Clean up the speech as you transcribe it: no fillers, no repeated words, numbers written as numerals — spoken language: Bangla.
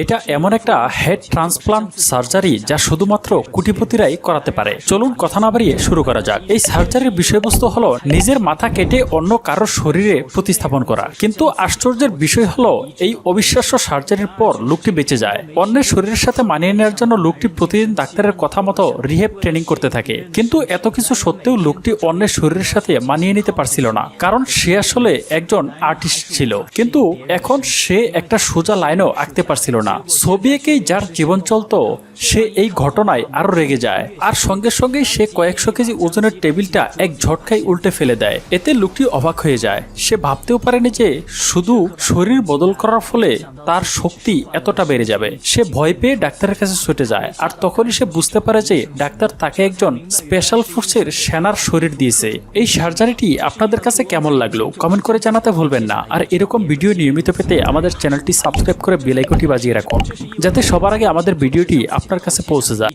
এটা এমন একটা হেড ট্রান্সপ্লান্ট সার্জারি যা শুধুমাত্র কোটিপতিরাই করাতে পারে। চলুন কথা না বাড়িয়ে শুরু করা যাক। এই সার্জারির বিষয়বস্তু হলো নিজের মাথা কেটে অন্য কারোর শরীরে প্রতিস্থাপন করা। কিন্তু আশ্চর্যের বিষয় হলো এই অবিশ্বাস্য সার্জারির পর লোকটি বেঁচে যায়। অন্যের শরীরের সাথে মানিয়ে নেওয়ার জন্য লোকটি প্রতিদিন ডাক্তারের কথা মতো রিহেব ট্রেনিং করতে থাকে। কিন্তু এত কিছু সত্ত্বেও লোকটি অন্যের শরীরের সাথে মানিয়ে নিতে পারছিল না, কারণ সে আসলে একজন আর্টিস্ট ছিল। কিন্তু এখন সে একটা সোজা লাইনও আঁকতে পারছিল না। ছবি এঁকেই যার জীবন চলতো সে এই ঘটনায় আরো রেগে যায়, আর সঙ্গে সঙ্গেই সে কয়েকশো কেজি ওজনের টেবিলটা এক ঝটকায় উল্টে ফেলে দেয়। এতে লোকটি অবাক হয়ে যায়। সে ভাবতেও পারেনি যে শুধু শরীর বদল করার ফলে তার শক্তি এতটা বেড়ে যাবে। সে ভয় পেয়ে ডাক্তারের কাছে ছুটে যায়, আর তখনই সে বুঝতে পারে যে ডাক্তার তাকে একজন স্পেশাল ফোর্সের সেনার শরীর দিয়েছে। এই সার্জারিটি আপনাদের কাছে কেমন লাগলো কমেন্ট করে জানাতে ভুলবেন না। আর এরকম ভিডিও নিয়মিত পেতে আমাদের চ্যানেলটি সাবস্ক্রাইব করে বেল আইকনটি বাজিয়ে রাখুন, যাতে সবার আগে আমাদের ভিডিওটি আপনার কাছে পৌঁছে যায়।